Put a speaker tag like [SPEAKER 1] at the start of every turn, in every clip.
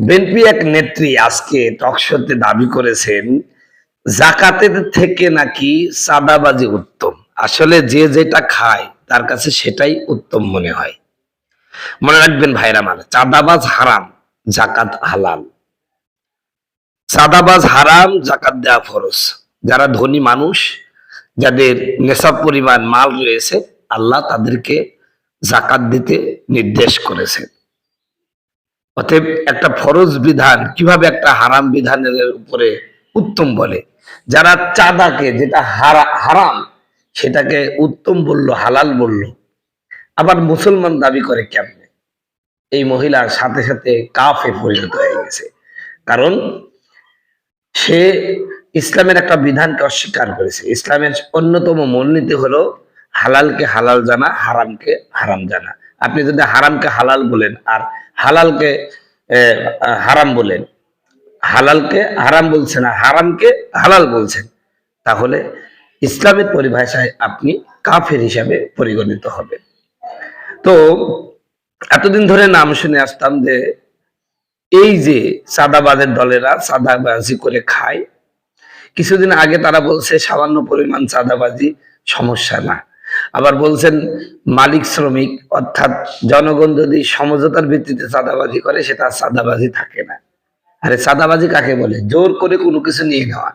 [SPEAKER 1] BNP এক নেত্রী আজকে টকশোতে দাবি করেছেন জাকাতের থেকে নাকি চাঁদাবাজি উত্তম। আসলে যে যেটা খায় তার কাছে সেটাই উত্তম মনে হয়। মনে রাখবেন ভাইরা আমার, চাঁদাবাজ হারাম, জাকাত হালাল। চাঁদাবাজ হারাম, জাকাত দেওয়া ফরজ। যারা ধনী মানুষ, যাদের নেশাব পরিমাণ মাল রয়েছে, আল্লাহ তাদেরকে জাকাত দিতে নির্দেশ করেছেন। অতএব একটা ফরজ বিধান কিভাবে একটা হারাম বিধানের উপরে উত্তম বলে, যারা চাঁদাকে যেটা হারাম সেটাকে উত্তম বললো, হালাল বললো, আবার মুসলমান দাবি করে কেমনে? এই মহিলার সাথে সাথে কাফে পরিণত হয়ে গেছে। কারণ সে ইসলামের একটা বিধানকে অস্বীকার করেছে। ইসলামের অন্যতম মূলনীতি হলো হালালকে হালাল জানা, হারামকে হারাম জানা। আপনি যদি হারামকে হালাল বলেন আর হালালকে হারাম বলেন, হালালকে হারাম বলছেন আর হারামকে হালাল বলছেন, তাহলে ইসলামের পরিভাষায় আপনি কাফের হিসাবে পরিগণিত হবেন। তো এতদিন ধরে নাম শুনে আসতাম যে এই যে চাঁদাবাজের দলেরা চাঁদাবাজি করে খায়, কিছুদিন আগে তারা বলছে সামান্য পরিমাণ চাঁদাবাজি সমস্যা না। আবার বলছেন মালিক শ্রমিক অর্থাৎ জনগণ যদি সমঝোতার ভিত্তিতে চাঁদাবাজি করে সেটা চাঁদাবাজি থাকে না। আরে চাঁদাবাজি কাকে বলে? জোর করে কোনো কিছু নিয়ে নেওয়া।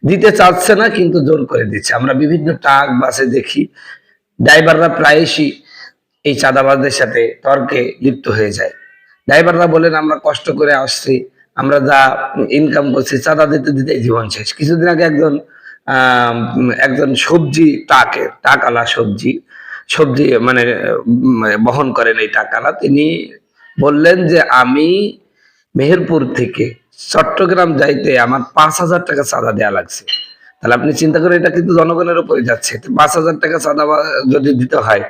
[SPEAKER 1] দিতে চাচ্ছে না কিন্তু জোর করে দিচ্ছে। আমরা বিভিন্ন ট্রাক বাসে দেখি ড্রাইভাররা প্রায়শই এই চাঁদাবাজদের সাথে তর্কে লিপ্ত হয়ে যায়। ড্রাইভাররা বলেন আমরা কষ্ট করে আসছি, আমরা যা ইনকাম করছি চাঁদা দিতে দিতে জীবন শেষ। কিছুদিন আগে একজন সবজি টাকালা সবজি সবজি মানে বহন করেন এই টাকালা, তিনি বললেন যে আমি মেহেরপুর থেকে চট্টগ্রাম যাইতে আমার 5,000 টাকা চাঁদা দেওয়া লাগছে। তাহলে আপনি চিন্তা করেন, এটা কিন্তু জনগণের উপরে যাচ্ছে। 5,000 টাকা চাঁদা যদি দিতে হয়,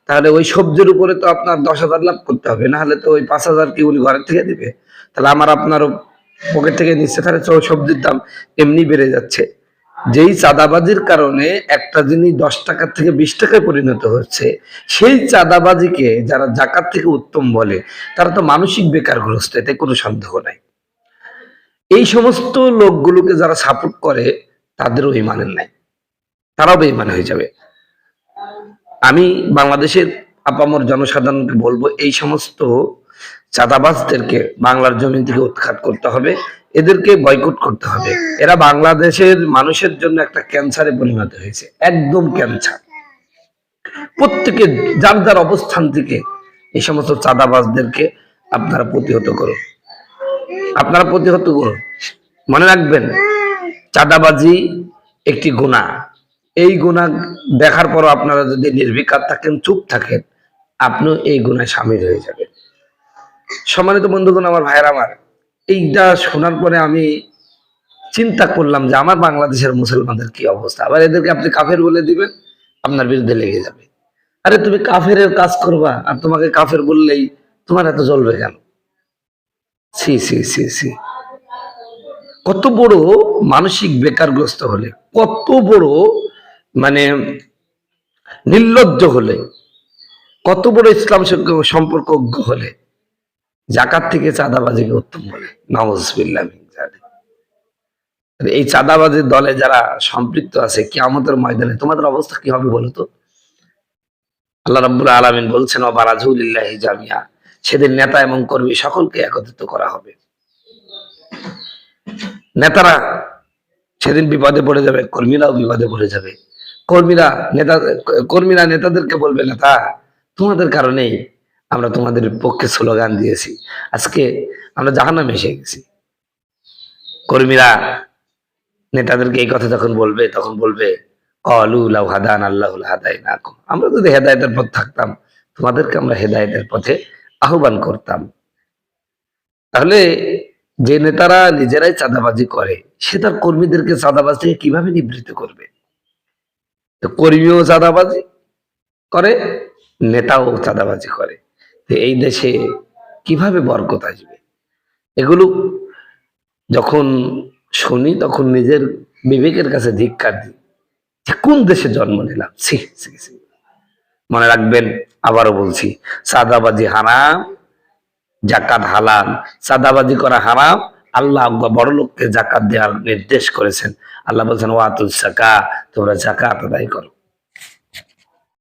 [SPEAKER 1] তাহলে ওই সবজির উপরে তো আপনার 10,000 লাভ করতে হবে, না হলে তো ওই 5,000 কি উনি ঘরের থেকে দিবে? তাহলে আমার আপনার পকেট থেকে নিচ্ছে, তাহলে সবজির দাম এমনি বেড়ে যাচ্ছে। যেই চাঁদাবাজির কারণে একটা জিনিস 10 টাকা থেকে 20 টাকায় পরিণত হচ্ছে, সেই চাঁদাবাজিকে যারা জাকাত থেকে উত্তম বলে তারা তো মানসিক বেকারগ্রস্ত, এতে কোনো সন্দেহ নাই। এই সমস্ত লোকগুলোকে যারা সাপোর্ট করে তাদেরও ইমানের নাই, তারাও বেঈমান হয়ে যাবে। আমি বাংলাদেশের আপামর জনসাধারণকে বলবো, এই সমস্ত চাঁদাবাজদেরকে বাংলার জমিন থেকে উৎখাত করতে হবে, এদেরকে বয়কট করতে হবে। এরা বাংলাদেশের মানুষের জন্য একটা ক্যান্সারে পরিণত হয়েছে, একদম ক্যান্সার। প্রত্যেকে যার যার অবস্থান থেকে এই সমস্ত চাঁদাবাজদেরকে আপনারা প্রতিহত করুন, আপনারা প্রতিহত করুন। মনে রাখবেন, চাঁদাবাজি একটি গুনাহ। এই গুনাহ দেখার পর আপনারা যদি নির্বিকার থাকেন, চুপ থাকেন, আপনিও এই গুনায় সামিল হয়ে যাবেন। সম্মানিত বন্ধুগণ, আমার ভাইয়ের আমার, এইটা শোনার পরে আমি চিন্তা করলাম যে আমার বাংলাদেশের মুসলমানদের কি অবস্থা। আবার এদেরকে আপনি কাফের বলে দিবেন, আপনার বিরুদ্ধে লেগে যাবে। আরে তুমি কাফের কাজ করবা আর তোমাকে কাফের বললেই তোমার এত জ্বলবে কেন? সি সি সি সি কত বড় মানসিক বেকারগ্রস্ত হলে, কত বড় মানে নির্লজ্জ হলে, কত বড় ইসলাম সম্পর্ক হলে জাকাত থেকে চাঁদাবাজিকে উত্তম বলে। নাউজুবিল্লাহ মিন যালিক। এই চাঁদাবাজির দলে যারা সম্পৃক্ত আছে, কিয়ামতের ময়দানে তোমাদের অবস্থা কি হবে বলো তো? আল্লাহ রাব্বুল আলামিন বলছেন ওয়াবারাজু লিল্লাহি জামিয়া, সেদিন নেতা এবং কর্মী সকলকে একত্রিত করা হবে। নেতারা সেদিন বিপদে পড়ে যাবে, কর্মীরাও বিপদে পড়ে যাবে। কর্মীরা নেতাদেরকে বলবে, নেতা তোমাদের কারণেই আমরা তোমাদের পক্ষে স্লোগান দিয়েছি, আজকে আমরা জাহান্নামে এসে গেছি। কর্মীরা নেতাদেরকে এই কথা যখন বলবে, তখন বলবে ক্বালু লাউ হাদানা আল্লাহু লাহাদাইনাকুম, আমরা যদি হেদায়েতের পথে থাকতাম তোমাদেরকে আমরা হেদায়েতের পথে আহ্বান করতাম। তাহলে যে নেতারা নিজেরাই চাঁদাবাজি করে, সে তার কর্মীদেরকে চাঁদাবাজ থেকে কিভাবে নিবৃত্ত করবে? তো কর্মীও চাঁদাবাজি করে, নেতাও চাঁদাবাজি করে, তো এই দেশে কিভাবে বরকত আসবে? এগুলো যখন শুনি তখন নিজের বিবেকের কাছে ধিক্কার দিই যে কোন দেশে জন্ম নিলাম। ছি ছি ছি। মনে রাখবেন, আবারও বলছি, চাঁদাবাজি হারাম, জাকাত হালাল, চাঁদাবাজি করা হারাম। আল্লাহ বড় লোককে জাকাত দেওয়ার নির্দেশ করেছেন। আল্লাহ বলছেন ওয়াতুস যাকাত, তোমরা জাকাত আদায় করো।